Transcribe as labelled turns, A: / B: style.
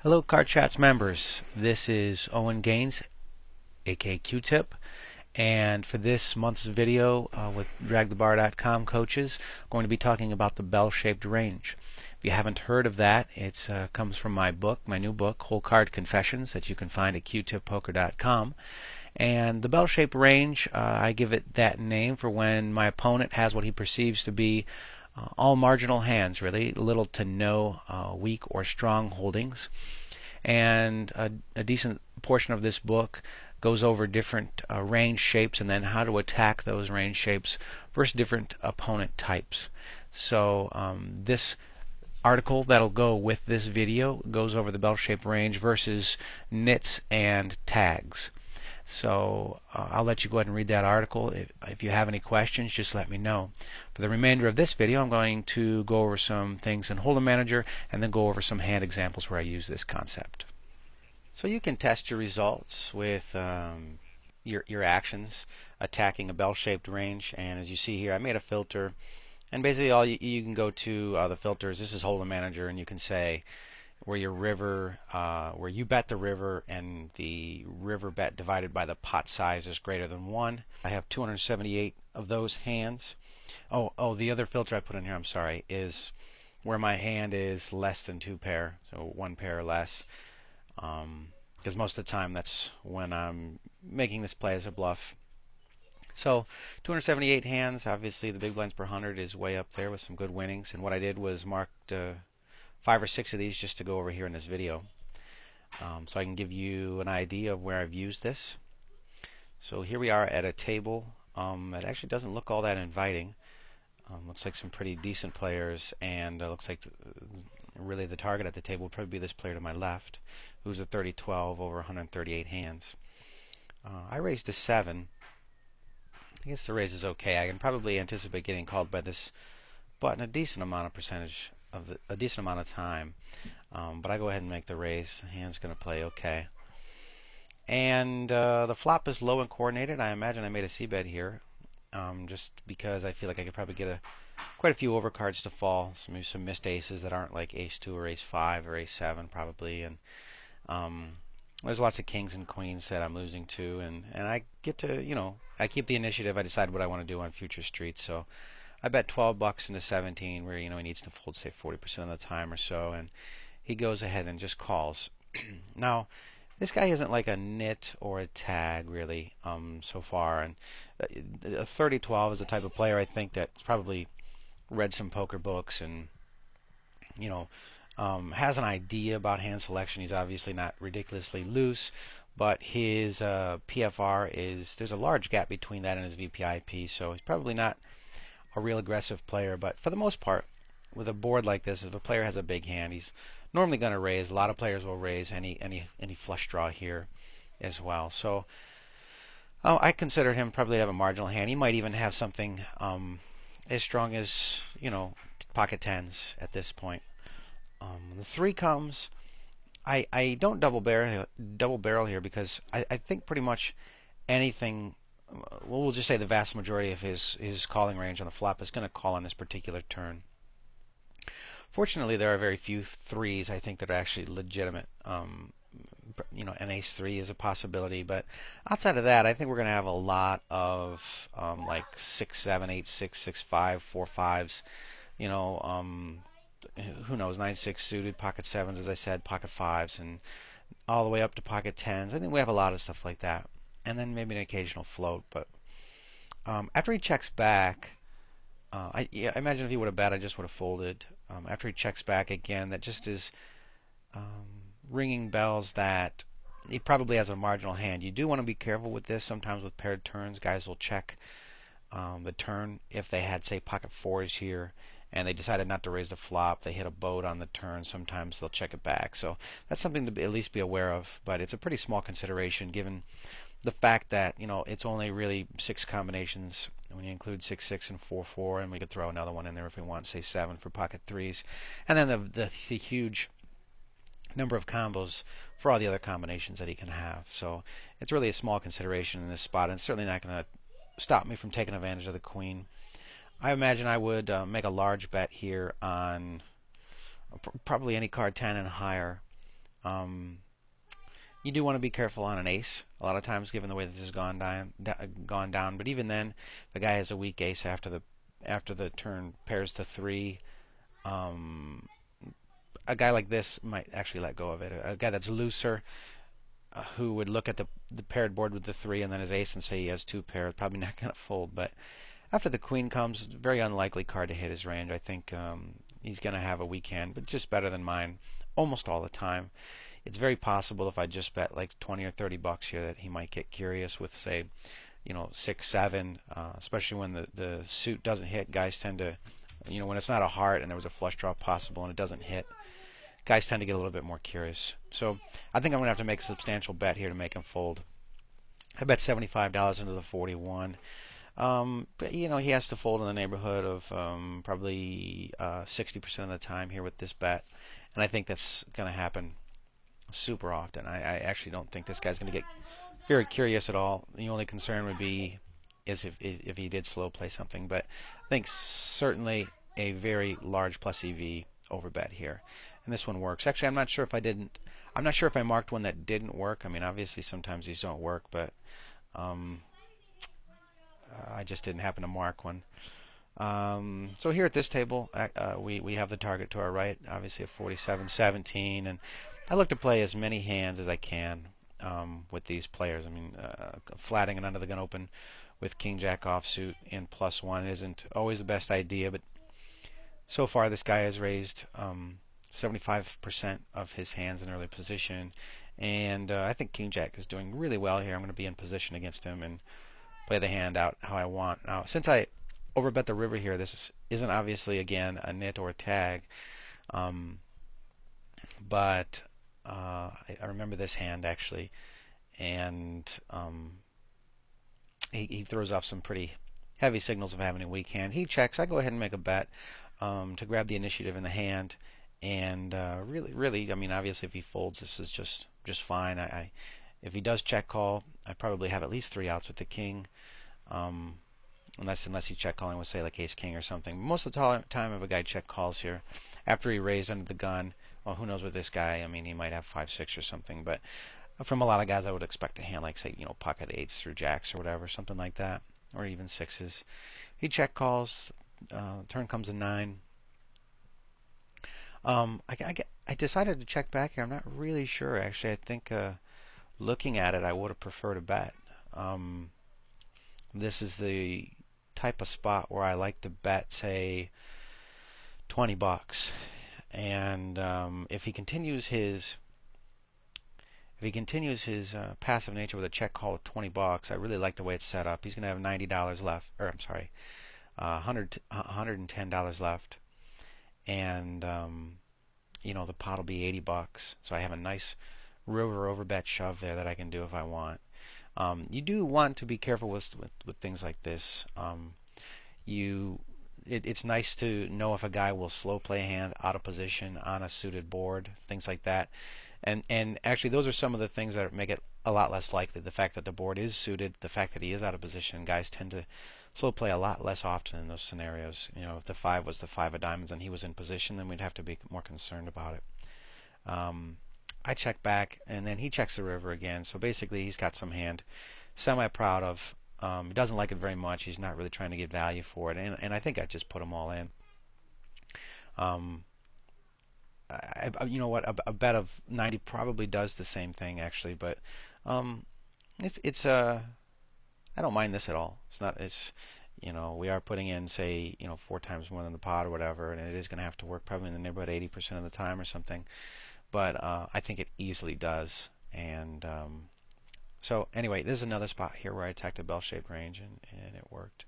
A: Hello Card Chats members, this is Owen Gaines, aka QTip, and for this month's video with dragthebar.com coaches, I'm going to be talking about the bell-shaped range. If you haven't heard of that, it comes from my book, my new book, Whole Card Confessions, that you can find at qtippoker.com. And the bell-shaped range, I give it that name for when my opponent has what he perceives to be all marginal hands, really, little to no weak or strong holdings. And a decent portion of this book goes over different range shapes and then how to attack those range shapes versus different opponent types. So this article that'll go with this video goes over the bell-shaped range versus nits and tags. So I'll let you go ahead and read that article. If you have any questions, just let me know. For the remainder of this video, I'm going to go over some things in Hold'em Manager and then go over some hand examples where I use this concept. So you can test your results with your actions attacking a bell-shaped range. And as you see here, I made a filter. And basically all you can go to the filters. This is Hold'em Manager, and you can say where your river, where you bet the river and the river bet divided by the pot size is greater than 1. I have 278 of those hands. Oh, the other filter I put in here, I'm sorry, is where my hand is less than 2 pair, so 1 pair or less. Because most of the time that's when I'm making this play as a bluff. So 278 hands, obviously the big blinds per 100 is way up there with some good winnings. And what I did was marked 5 or 6 of these just to go over here in this video, so I can give you an idea of where I've used this. So here we are at a table that actually doesn't look all that inviting. Looks like some pretty decent players, and looks like really the target at the table would probably be this player to my left, who's a 30-12 over 138 hands. I raised a 7. I guess the raise is okay. I can probably anticipate getting called by this button a decent amount of time, but I go ahead and make the raise. The hand's going to play okay, and the flop is low and coordinated. I imagine I made a c-bet here, just because I feel like I could probably get quite a few overcards to fall. Maybe some missed aces that aren't like ace-2 or ace-5 or ace-7 probably, and there's lots of kings and queens that I'm losing to, and I get to, I keep the initiative. I decide what I want to do on future streets, so I bet $12 into 17, where he needs to fold, say, 40% of the time or so, and he goes ahead and just calls. Now, this guy isn't like a nit or a tag really so far, and a 30-12 is the type of player I think that's probably read some poker books and has an idea about hand selection. He's obviously not ridiculously loose, but his PFR there's a large gap between that and his VPIP, so he's probably not a real aggressive player. But for the most part, with a board like this, if a player has a big hand, he's normally going to raise. A lot of players will raise any flush draw here as well. So I consider him probably to have a marginal hand. He might even have something as strong as pocket tens at this point. When the 3 comes, I don't double barrel here because I think pretty much anything. Well, we'll just say the vast majority of his calling range on the flop is going to call on this particular turn. Fortunately, there are very few 3s I think that are actually legitimate. An ace-3 is a possibility, but outside of that, I think we're going to have a lot of like 6-7, 8-6, 6-5, 4-5s. Who knows? 9-6 suited, pocket 7s, as I said, pocket 5s, and all the way up to pocket 10s. I think we have a lot of stuff like that. And then maybe an occasional float. But after he checks back, I imagine if he would have bet, I just would have folded. After he checks back again, that just is ringing bells that he probably has a marginal hand. You do want to be careful with this. Sometimes with paired turns, guys will check the turn. If they had, say, pocket 4s here, and they decided not to raise the flop, they hit a boat on the turn, sometimes they'll check it back. So that's something to at least be aware of. But it's a pretty small consideration given the fact that it's only really 6 combinations when you include 6-6 and 4-4, and we could throw another one in there if we want, say 7 for pocket 3s, and then the huge number of combos for all the other combinations that he can have. So it's really a small consideration in this spot, and it's certainly not going to stop me from taking advantage of the queen. I imagine I would make a large bet here on probably any card 10 and higher. You do want to be careful on an ace a lot of times, given the way this has gone down. But even then, the guy has a weak ace after the turn pairs to 3. Um, a guy like this might actually let go of it. A guy that's looser, who would look at the paired board with the 3 and then his ace and say he has 2 pairs, probably not going to fold. But after the queen comes, very unlikely card to hit his range. I think he's going to have a weak hand, but just better than mine almost all the time. It's very possible if I just bet like 20 or 30 bucks here that he might get curious with, say, 6, 7, especially when the suit doesn't hit. Guys tend to, when it's not a heart and there was a flush draw possible and it doesn't hit, guys tend to get a little bit more curious. So I think I'm going to have to make a substantial bet here to make him fold. I bet $75 into the 41. But he has to fold in the neighborhood of probably 60% of the time here with this bet, and I think that's going to happen super often. I actually don't think this guy's going to get very curious at all. The only concern would be is if he did slow play something, but I think certainly a very large plus EV over bet here, and this one works. Actually, I'm not sure if I marked one that didn't work. I mean, obviously sometimes these don't work, but I just didn't happen to mark one. So here at this table, we have the target to our right, obviously a 47-17, and I look to play as many hands as I can with these players. I mean, flatting an under the gun open with King Jack offsuit in +1 isn't always the best idea, but so far this guy has raised 75% of his hands in early position, and I think King Jack is doing really well here. I'm going to be in position against him and play the hand out how I want. Now, since I overbet the river here, this isn't obviously, again, a nit or a tag, but I remember this hand actually, and he throws off some pretty heavy signals of having a weak hand. He checks. I go ahead and make a bet to grab the initiative in the hand, and really, I mean, obviously, if he folds, this is just fine. If he does check call, I probably have at least 3 outs with the king, unless he's check calling with, say, like ace king or something. Most of the time, if a guy check calls here after he raised under the gun, well, who knows with this guy? I mean, he might have 5-6 or something, but from a lot of guys, I would expect a hand like, say, pocket 8s through jacks or whatever, something like that, or even 6s. He check calls. Turn comes a 9. I decided to check back here. I'm not really sure, actually. I think looking at it, I would have preferred a bet. This is the type of spot where I like to bet, say, 20 bucks. And if he continues his passive nature with a check call with 20 bucks, I really like the way it's set up. He's going to have $90 left, or I'm sorry, $110 left, and the pot will be 80 bucks. So I have a nice river over bet shove there that I can do if I want. You do want to be careful with things like this. It's nice to know if a guy will slow play a hand out of position on a suited board, things like that. And actually, those are some of the things that make it a lot less likely. The fact that the board is suited, the fact that he is out of position. Guys tend to slow play a lot less often in those scenarios. If the 5 was the 5 of diamonds and he was in position, then we'd have to be more concerned about it. I check back, and then he checks the river again. So basically, he's got some hand semi-proud of. He doesn't like it very much. He's not really trying to get value for it, and I think I just put them all in. You know what? A bet of 90 probably does the same thing, actually. But I don't mind this at all. We are putting in, say, 4 times more than the pot or whatever, and it is going to have to work probably in the neighborhood 80% of the time or something. But I think it easily does. And so anyway, this is another spot here where I attacked a bell-shaped range, and it worked.